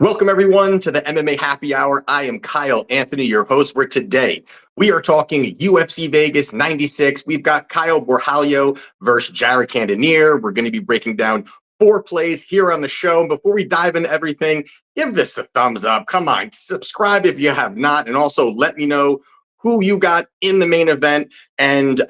Welcome, everyone, to the MMA Happy Hour. I am Kyle Anthony, your host, where today we are talking UFC Vegas 96. We've got Caio Borralho versus Gerald Cannonier. We're going to be breaking down 4 plays here on the show. Before we dive into everything, give this a thumbs up. Come on, subscribe if you have not, and also let me know who you got in the main event. And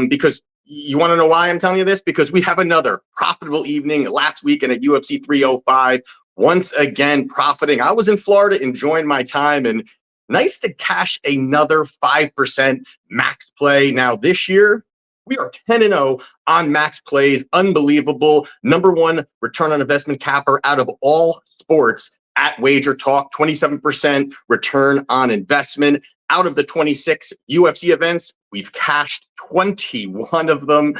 because you want to know why I'm telling you this? Because we have another profitable evening last weekend at UFC 305. Once again, profiting. I was in Florida enjoying my time, and nice to cash another 5% max play. Now, this year, we are 10-0 on max plays. Unbelievable. #1 return on investment capper out of all sports at Wager Talk. 27% return on investment. Out of the 26 UFC events, we've cashed 21 of them.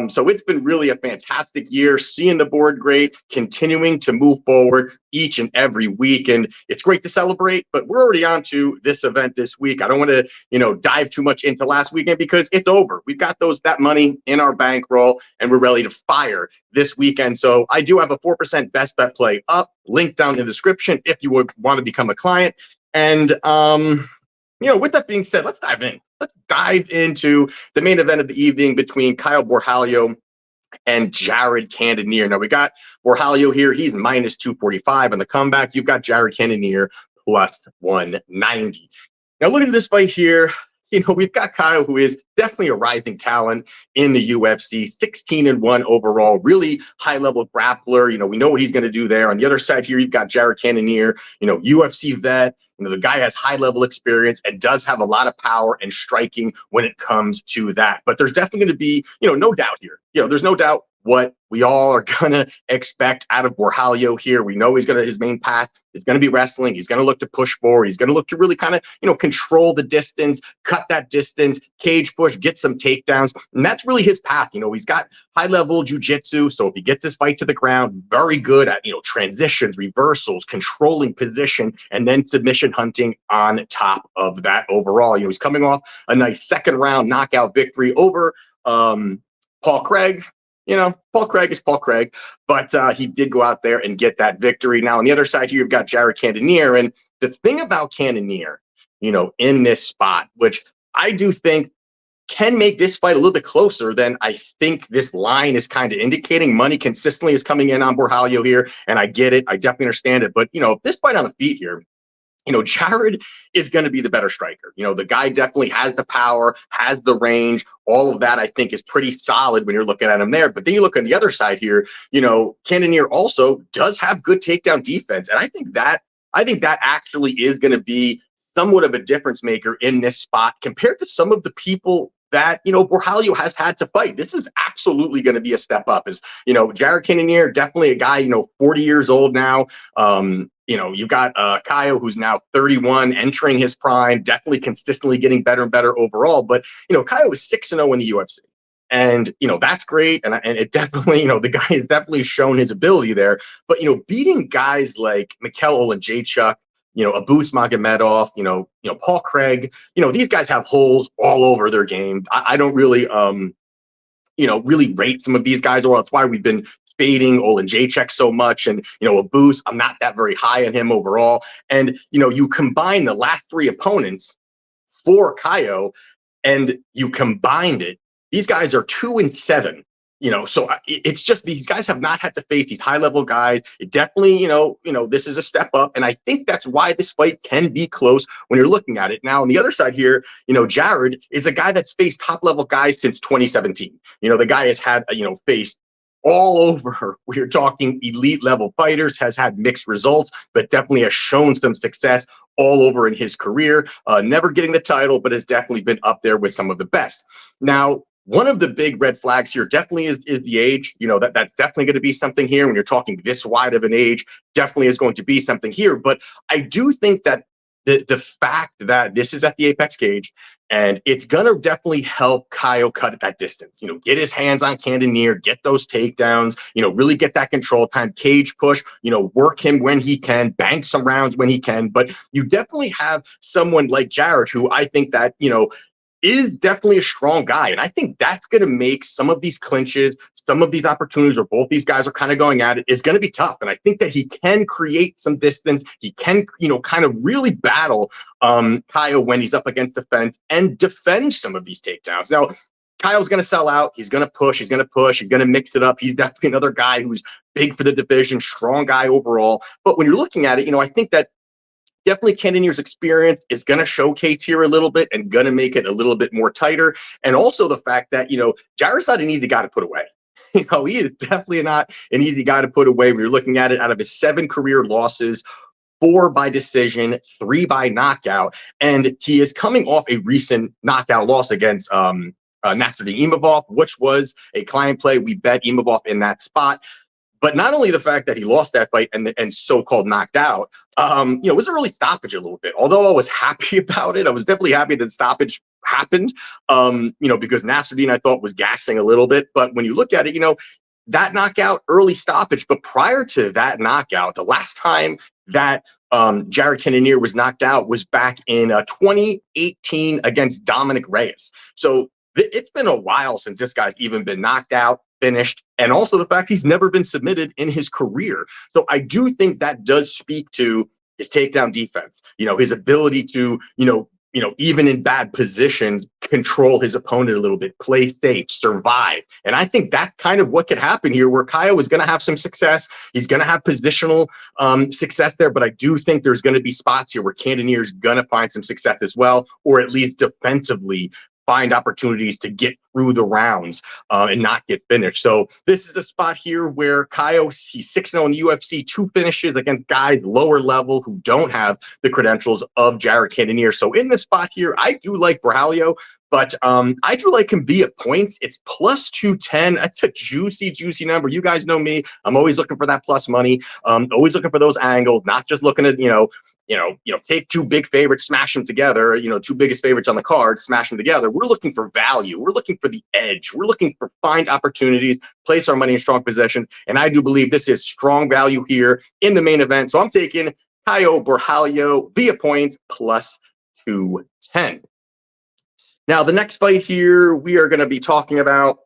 So it's been really a fantastic year, seeing the board great, continuing to move forward each and every week. And it's great to celebrate, but we're already on to this event this week. I don't want to, dive too much into last weekend because it's over. We've got that money in our bankroll and we're ready to fire this weekend. So I do have a 4% best bet play up, link down in the description if you would want to become a client. And, with that being said, let's dive in. Let's dive into the main event of the evening between Caio Borralho and Gerald Cannonier. Now, we got Borralho here. He's minus 245 on the comeback. You've got Gerald Cannonier plus 190. Now, looking at this fight here, we've got Caio, who is definitely a rising talent in the UFC, 16-1 overall, really high-level grappler. We know what he's going to do there. On the other side here, you've got Gerald Cannonier, UFC vet. The guy has high-level experience and does have a lot of power and striking when it comes to that. But there's definitely going to be, no doubt here. There's no doubt what we all are going to expect out of Borralho here. We know his main path is going to be wrestling. He's going to look to push forward. He's going to look to really kind of, control the distance, cut that distance, cage push, get some takedowns. And that's really his path. He's got high-level jiu-jitsu. So if he gets his fight to the ground, very good at, transitions, reversals, controlling position, and then submission hunting on top of that overall. He's coming off a nice second-round knockout victory over Paul Craig. Paul Craig is Paul Craig, but he did go out there and get that victory. Now, on the other side here, you've got Gerald Cannonier. And the thing about Cannonier, in this spot, which I do think can make this fight a little bit closer than I think this line is kind of indicating. Money consistently is coming in on Borralho here, and I get it. I definitely understand it. But, this fight on the feet here, Gerald is going to be the better striker. The guy definitely has the power, has the range. All of that, I think, is pretty solid when you're looking at him there. But then you look on the other side here, Cannonier also does have good takedown defense. And I think that actually is going to be somewhat of a difference maker in this spot compared to some of the people that, Borralho has had to fight. This is absolutely going to be a step up. Gerald Cannonier, definitely a guy, 40 years old now. You've got Caio, who's now 31, entering his prime, definitely consistently getting better and better overall. But, Caio is 6-0 in the UFC. And, that's great. And it definitely, the guy has definitely shown his ability there. But, beating guys like Mikhail Olenjaychuk, Abus Magomedov, Paul Craig, these guys have holes all over their game. I don't really, really rate some of these guys. Or that's why we've been fading Olenjaychuk so much. And, Abus, I'm not that very high on him overall. And, you combine the last 3 opponents for Caio and you combined it. These guys are 2-7. So it's just these guys have not had to face these high-level guys. It definitely, this is a step up. And I think that's why this fight can be close when you're looking at it. Now, on the other side here, Gerald is a guy that's faced top-level guys since 2017. The guy has had, faced all over. We're talking elite level fighters, has had mixed results, but definitely has shown some success all over in his career. Never getting the title, but has definitely been up there with some of the best. Now, one of the big red flags here definitely is the age. That's definitely going to be something here when you're talking this wide of an age, definitely is going to be something here. But I do think that the fact that this is at the Apex cage and it's going to definitely help Caio cut at that distance, get his hands on Cannonier, get those takedowns, really get that control time, cage push, work him when he can, bank some rounds when he can. But you definitely have someone like Gerald, who I think that, is definitely a strong guy. And I think that's going to make some of these clinches, some of these opportunities where both these guys are kind of going at it, is going to be tough. And I think that he can create some distance. He can, kind of really battle Caio when he's up against the fence and defend some of these takedowns. Now, Caio's going to sell out. He's going to push. He's going to mix it up. He's definitely another guy who's big for the division, strong guy overall. But when you're looking at it, I think that definitely Cannonier's experience is going to showcase here a little bit and going to make it a little bit more tighter. And also the fact that, Jair's not an easy guy to put away. He is definitely not an easy guy to put away. When you're looking at it, out of his 7 career losses, 4 by decision, 3 by knockout. And he is coming off a recent knockout loss against Nasruddin Imavov, which was a client play. We bet Imavov in that spot. But not only the fact that he lost that fight and so-called knocked out, it was a early stoppage a little bit. Although I was happy about it, I was definitely happy that stoppage happened, because Nasruddin, I thought, was gassing a little bit. But when you look at it, that knockout, early stoppage. But prior to that knockout, the last time that Jared Cannonier was knocked out was back in 2018 against Dominic Reyes. So it's been a while since this guy's even been knocked out, finished, and also the fact he's never been submitted in his career. So I do think that does speak to his takedown defense, his ability to, even in bad positions, control his opponent a little bit, play safe, survive. And I think that's kind of what could happen here, where Caio is going to have some success. He's going to have positional success there, but I do think there's going to be spots here where Cannonier is going to find some success as well, or at least defensively find opportunities to get through the rounds and not get finished. So this is the spot here where Caio, he's 6-0 in the UFC, 2 finishes against guys lower level who don't have the credentials of Jared Cannonier. So in this spot here, I do like Borralho, but I do like him via points. It's plus 210. That's a juicy number. You guys know me. I'm always looking for that plus money. Always looking for those angles, not just looking at, take 2 big favorites, smash them together, 2 biggest favorites on the card, smash them together. We're looking for value. We're looking for the edge. We're looking for find opportunities, place our money in strong position. And I do believe this is strong value here in the main event. So I'm taking Caio Borralho via points plus 210. Now, the next fight here we are going to be talking about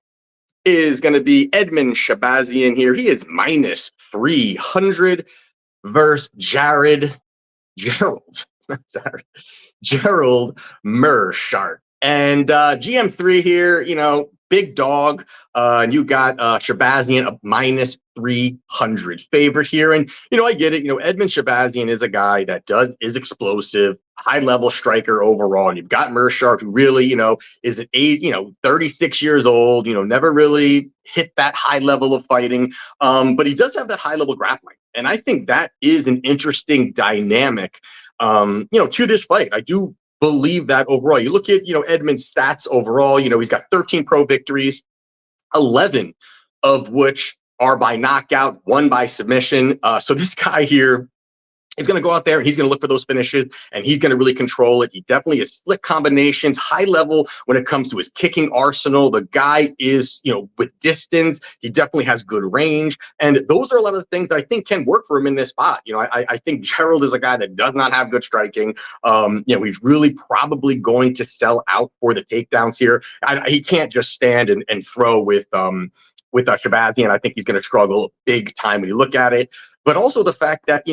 is going to be Edman Shahbazyan here. He is minus 300 versus Gerald Meerschaert. And GM3 here, big dog. And you got Shahbazyan a minus 300 favorite here. And, I get it. Edman Shahbazyan is a guy that is explosive, high-level striker overall. And you've got Meerschaert, who really, is at 36 years old, never really hit that high level of fighting. But he does have that high-level grappling. And I think that is an interesting dynamic, to this fight. I do believe that overall. You look at, Edman's stats overall, he's got 13 pro victories, 11 of which are by knockout, 1 by submission. So this guy here is going to go out there and he's going to look for those finishes and he's going to really control it. He definitely has slick combinations, high level when it comes to his kicking arsenal. The guy is, with distance, he definitely has good range. And those are a lot of the things that I think can work for him in this spot. I think Gerald is a guy that does not have good striking. He's really probably going to sell out for the takedowns here. He can't just stand and throw with Shahbazyan. I think he's going to struggle big time when you look at it. But also the fact that,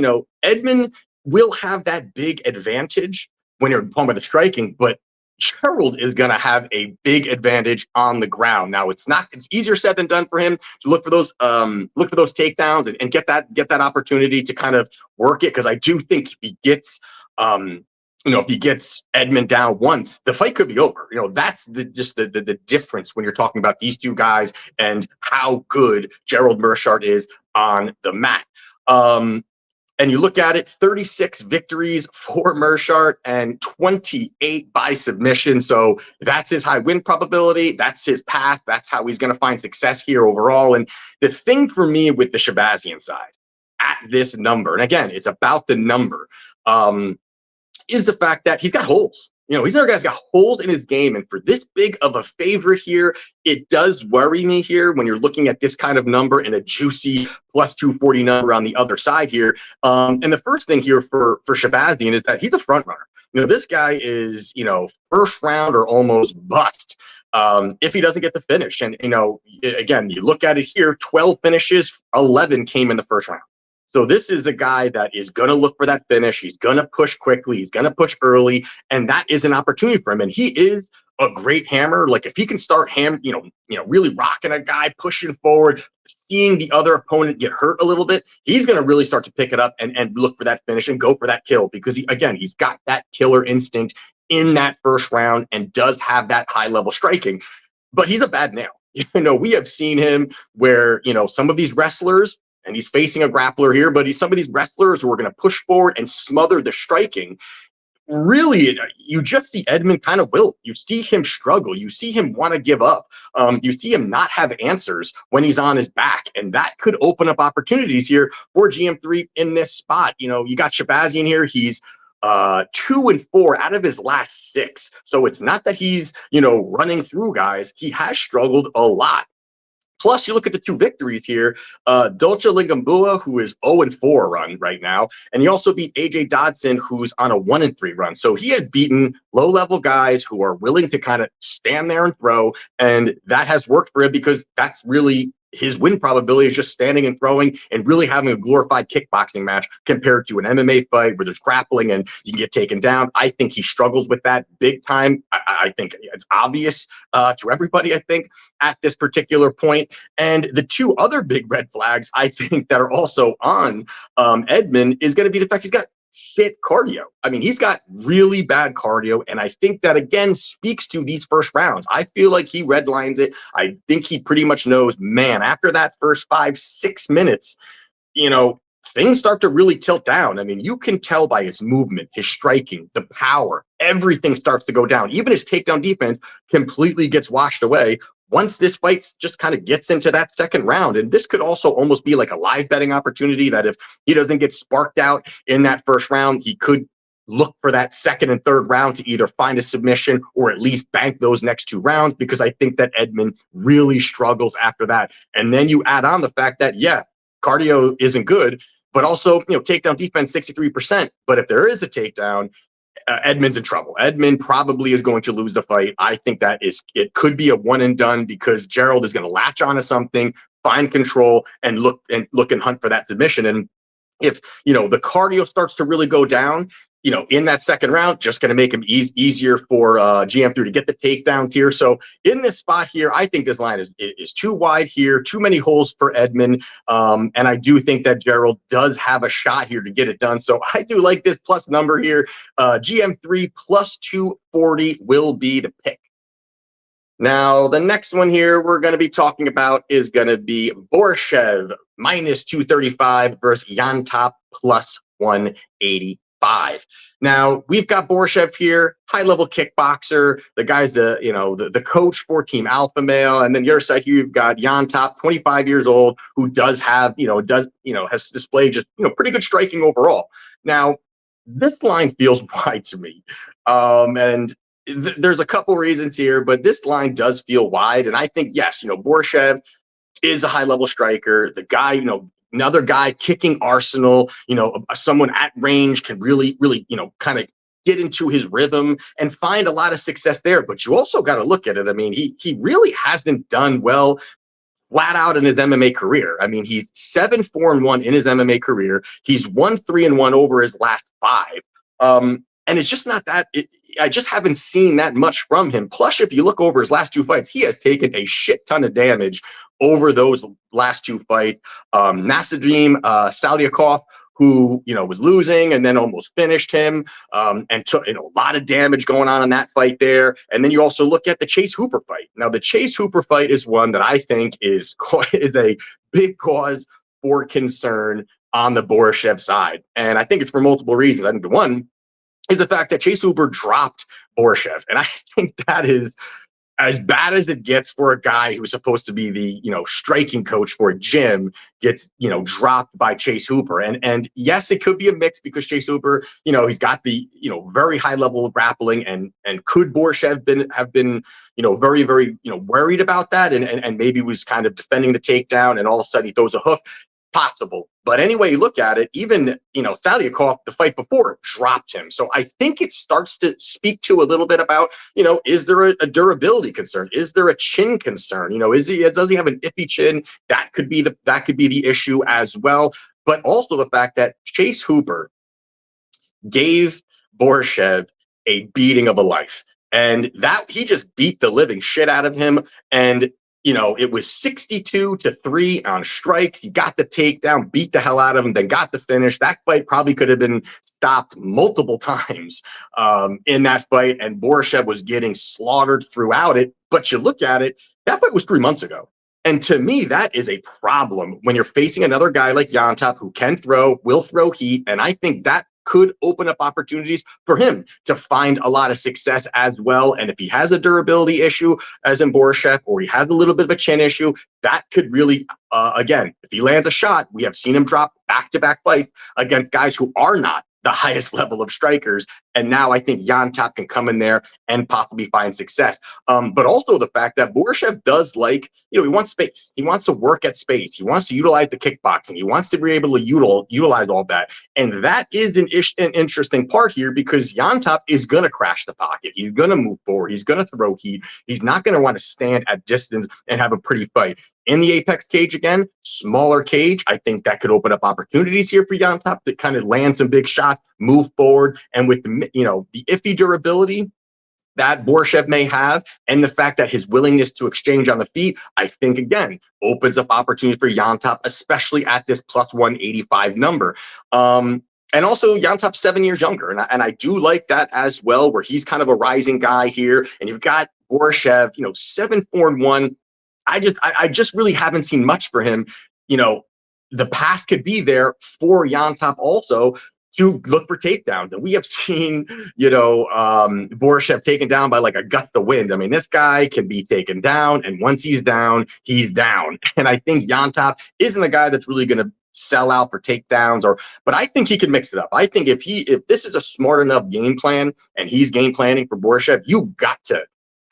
Edman will have that big advantage when you're talking about the striking, but Gerald is going to have a big advantage on the ground. Now, it's easier said than done for him to look for those takedowns and get that opportunity to kind of work it. Because I do think if he gets, if he gets Edman down once, the fight could be over. That's the difference when you're talking about these 2 guys and how good Gerald Meerschaert is on the mat. And you look at it, 36 victories for Meerschaert and 28 by submission. So that's his high win probability. That's his path. That's how he's going to find success here overall. And the thing for me with the Shahbazyan side at this number, and again, it's about the number, is the fact that he's got holes. He's another guy's got holes in his game. And for this big of a favorite here, it does worry me here when you're looking at this kind of number and a juicy plus 240 number on the other side here. And the first thing here for Shahbazyan is that he's a front runner. This guy is, first round or almost bust if he doesn't get the finish. And, again, you look at it here, 12 finishes, 11 came in the first round. So this is a guy that is going to look for that finish. He's going to push quickly. He's going to push early. And that is an opportunity for him. And he is a great hammer. Like, if he can start really rocking a guy, pushing forward, seeing the other opponent get hurt a little bit, he's going to really start to pick it up and look for that finish and go for that kill, because he's got that killer instinct in that first round and does have that high level striking. But he's a bad nail. We have seen him where, some of these wrestlers, and he's facing a grappler here, but some of these wrestlers who are going to push forward and smother the striking. Really, you just see Edman kind of wilt. You see him struggle. You see him want to give up. You see him not have answers when he's on his back. And that could open up opportunities here for GM3 in this spot. You got Shahbazyan here. He's 2-4 out of his last 6. So it's not that he's, running through guys. He has struggled a lot. Plus, you look at the 2 victories here, Dolce Lingambua, who is 0-4 run right now, and he also beat AJ Dodson, who's on a 1-3 run. So he has beaten low-level guys who are willing to kind of stand there and throw, and that has worked for him because that's really his win probability, is just standing and throwing and really having a glorified kickboxing match compared to an MMA fight where there's grappling and you can get taken down. I think he struggles with that big time. I think it's obvious to everybody, I think, at this particular point. And the 2 other big red flags, I think, that are also on Edman is going to be the fact he's got shit cardio. I mean, he's got really bad cardio, and I think that, again, speaks to these first rounds. I feel like he redlines it. I think he pretty much knows, man, after that first 5-6 minutes, things start to really tilt down. I mean, you can tell by his movement, his striking, the power, everything starts to go down. Even his takedown defense completely gets washed away once this fight just kind of gets into that second round. And this could also almost be like a live betting opportunity, that if he doesn't get sparked out in that first round, he could look for that second and third round to either find a submission or at least bank those next 2 rounds, because I think that Edman really struggles after that. And then you add on the fact that, cardio isn't good, but also, takedown defense 63%. But if there is a takedown, Edman's in trouble. Edman probably is going to lose the fight. I think that it could be a one and done, because Gerald is going to latch onto something, find control, and look and hunt for that submission. And if the cardio starts to really go down, in that second round, just going to make him easier for GM3 to get the takedowns here. So in this spot here, I think this line is too wide here, too many holes for Edman. And I do think that Gerald does have a shot here to get it done. So I do like this plus number here. GM3 plus 240 will be the pick. Now, the next one here we're going to be talking about is going to be Borshchev minus 235 versus Llontop plus 180. Now, we've got Borshchev here, high-level kickboxer. The guy's the coach for Team Alpha Male. And then your side here, you've got Llontop, 25 years old, who does have, has displayed just, pretty good striking overall. Now, this line feels wide to me. And there's a couple reasons here, but this line does feel wide. And I think, yes, Borshchev is a high-level striker. The guy, another guy kicking arsenal, someone at range can really, kind of get into his rhythm and find a lot of success there. But you also got to look at it. I mean, he really hasn't done well flat out in his MMA career. I mean, he's 7-4-1 in his MMA career. He's 1-3-1 over his last 5. And it's just not that. I just haven't seen that much from him. Plus, if you look over his last 2 fights, he has taken a shit ton of damage over those last 2 fights. Nasruddin Saliakov, who was losing and then almost finished him, and took a lot of damage going on in that fight there. And then you also look at the Chase Hooper fight. Now, the Chase Hooper fight is one that I think is a big cause for concern on the Borshchev side, and I think it's for multiple reasons. I think the one is the fact that Chase Hooper dropped Borshchev. And I think that is as bad as it gets for a guy who's supposed to be the, striking coach for a gym, gets, dropped by Chase Hooper. And yes, it could be a mix, because Chase Hooper, he's got the, very high level of grappling, and could Borshchev have been, very, very, worried about that, and maybe was kind of defending the takedown, and all of a sudden he throws a hook. Possible. But anyway, you look at it, even, Saliakov, the fight before, dropped him. So I think it starts to speak to a little bit about, is there a durability concern? Is there a chin concern? Does he have an iffy chin? That could be the issue as well. But also the fact that Chase Hooper gave Borshchev a beating of a life. And that he just beat the living shit out of him. And, it was 62-3 on strikes. He got the takedown, beat the hell out of him, then got the finish. That fight probably could have been stopped multiple times in that fight. And Borshchev was getting slaughtered throughout it. But you look at it, that fight was 3 months ago. And to me, that is a problem when you're facing another guy like Llontop who can throw, will throw heat. And I think that could open up opportunities for him to find a lot of success as well. And if he has a durability issue, as in Borshchev, or he has a little bit of a chin issue, that could really, again, if he lands a shot, we have seen him drop back-to-back fights against guys who are not the highest level of strikers. And now I think Llontop can come in there and possibly find success. But also the fact that Borshchev does he wants space. He wants to work at space. He wants to utilize the kickboxing. He wants to be able to utilize all that. And that is an interesting part here because Llontop is going to crash the pocket. He's going to move forward. He's going to throw heat. He's not going to want to stand at distance and have a pretty fight. In the apex cage again, smaller cage, I think that could open up opportunities here for Llontop to kind of land some big shots, move forward. And with the iffy durability that Borshchev may have, and the fact that his willingness to exchange on the feet, I think, again, opens up opportunities for Llontop, especially at this plus 185 number. And also, Llontop's 7 years younger, and I do like that as well, where he's kind of a rising guy here. And you've got Borshchev, 7-4-1. I just really haven't seen much for him. The path could be there for Llontop also to look for takedowns. And we have seen, Borshchev taken down by like a gust of wind. I mean, this guy can be taken down, and once he's down, he's down. And I think Llontop isn't a guy that's really going to sell out for takedowns, but I think he can mix it up. I think if this is a smart enough game plan and he's game planning for Borshchev, you got to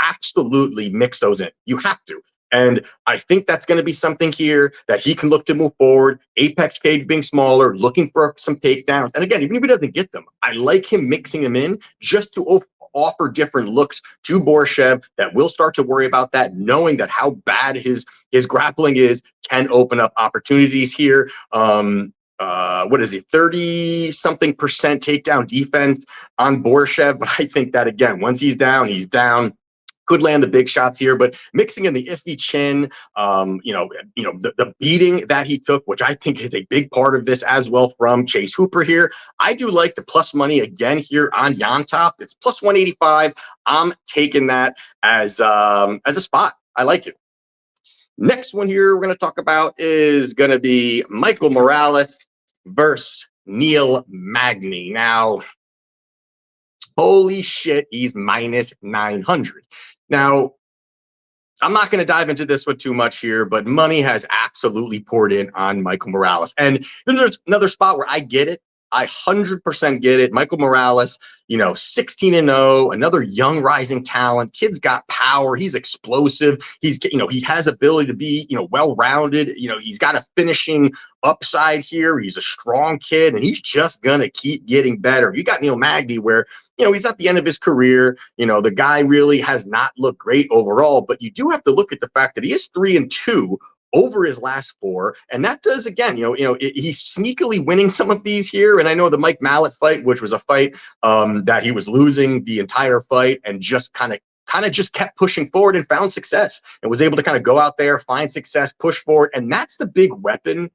absolutely mix those in. You have to. And I think that's going to be something here that he can look to move forward. Apex cage being smaller, looking for some takedowns. And again, even if he doesn't get them, I like him mixing them in just to offer different looks to Borshchev that will start to worry about that, knowing that how bad his grappling is can open up opportunities here. What is he, 30-something% takedown defense on Borshchev. But I think that, again, once he's down, he's down. Could land the big shots here, but mixing in the iffy chin, the beating that he took, which I think is a big part of this as well from Chase Hooper here. I do like the plus money again here on Llontop. It's plus 185. I'm taking that as a spot. I like it. Next one here we're going to talk about is going to be Michael Morales versus Neil Magny. Now, holy shit, he's minus 900. Now, I'm not going to dive into this one too much here, but money has absolutely poured in on Michael Morales. And there's another spot where I get it. I 100% get it. Michael Morales, 16-0, another young rising talent. Kid's got power. He's explosive. He has ability to be, well-rounded. He's got a finishing upside here. He's a strong kid, and he's just going to keep getting better. You got Neil Magny where, he's at the end of his career. The guy really has not looked great overall, but you do have to look at the fact that he is 3-2 over his last 4. And that does, again, he's sneakily winning some of these here. And I know the Mike Mallet fight, which was a fight that he was losing the entire fight and just kind of just kept pushing forward and found success and was able to kind of go out there, find success, push forward. And that's the big weapon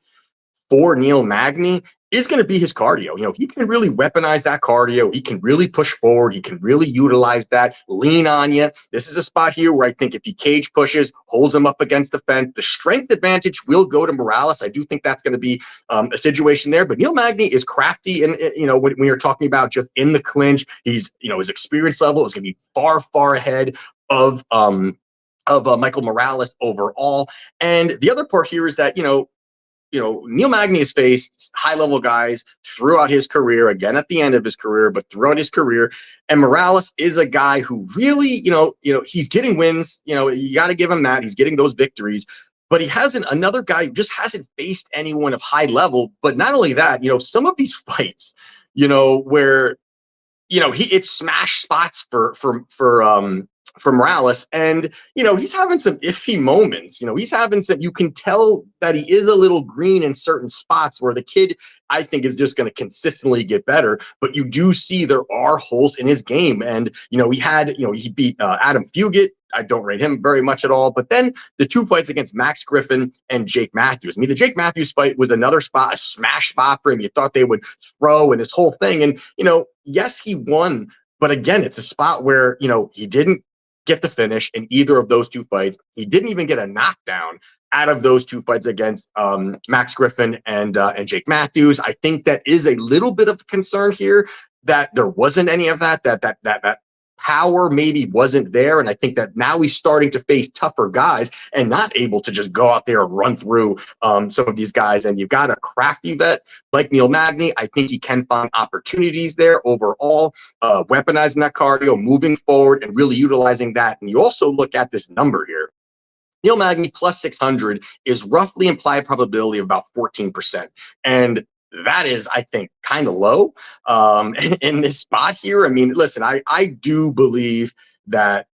for Neil Magny is going to be his cardio. He can really weaponize that cardio. He can really push forward. He can really utilize that, lean on you. This is a spot here where I think if he cage pushes, holds him up against the fence, the strength advantage will go to Morales. I do think that's going to be a situation there. But Neil Magny is crafty. And, when you're talking about just in the clinch, he's, his experience level is going to be far, far ahead of Michael Morales overall. And the other part here is that, Neil Magny has faced high-level guys throughout his career, again at the end of his career, but throughout his career. And Morales is a guy who really, he's getting wins. You got to give him that. He's getting those victories. but he hasn't, another guy who just hasn't faced anyone of high level. But not only that, some of these fights, where it's smash spots for Morales, and he's having some iffy moments. He's having some. You can tell that he is a little green in certain spots where the kid, I think, is just going to consistently get better. But you do see there are holes in his game, and he beat Adam Fugit. I don't rate him very much at all. But then the two fights against Max Griffin and Jake Matthews. I mean, the Jake Matthews fight was another spot, a smash spot for him. You thought they would throw and this whole thing. And, yes, he won. But again, it's a spot where, he didn't get the finish in either of those two fights. He didn't even get a knockdown out of those two fights against Max Griffin and Jake Matthews. I think that is a little bit of concern here, that there wasn't any of that power maybe wasn't there. And I think that now he's starting to face tougher guys and not able to just go out there and run through some of these guys. And you've got a crafty vet like Neil Magny. I think he can find opportunities there overall, weaponizing that cardio, moving forward, and really utilizing that. And you also look at this number here. Neil Magny plus 600 is roughly implied probability of about 14%. And that is, I think, kind of low in this spot here. I mean, listen, I do believe that,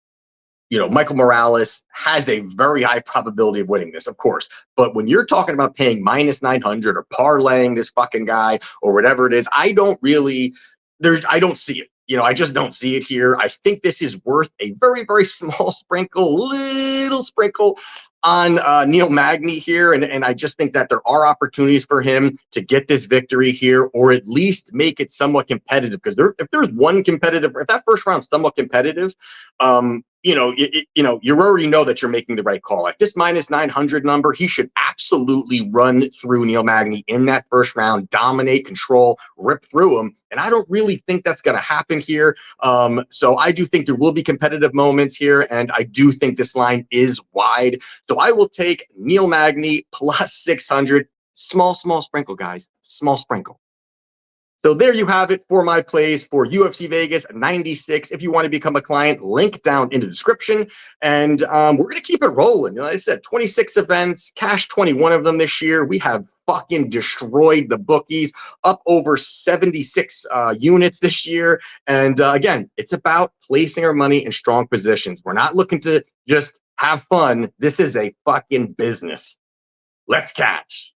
Michael Morales has a very high probability of winning this, of course. But when you're talking about paying minus 900 or parlaying this fucking guy or whatever it is, I don't see it. I just don't see it here. I think this is worth a very, very small little sprinkle on Neil Magny here. And I just think that there are opportunities for him to get this victory here, or at least make it somewhat competitive. Because if there's one competitive, if that first round's somewhat competitive, you already know that you're making the right call. At this minus 900 number, he should absolutely run through Neil Magny in that first round, dominate, control, rip through him. And I don't really think that's going to happen here. So I do think there will be competitive moments here, and I do think this line is wide. So I will take Neil Magny plus 600. Small sprinkle, guys. Small sprinkle. So there you have it for my plays for UFC Vegas 96. If you want to become a client, link down in the description. And we're going to keep it rolling. Like I said, 26 events, cash 21 of them this year. We have fucking destroyed the bookies, up over 76 units this year. And again, it's about placing our money in strong positions. We're not looking to just have fun. This is a fucking business. Let's catch.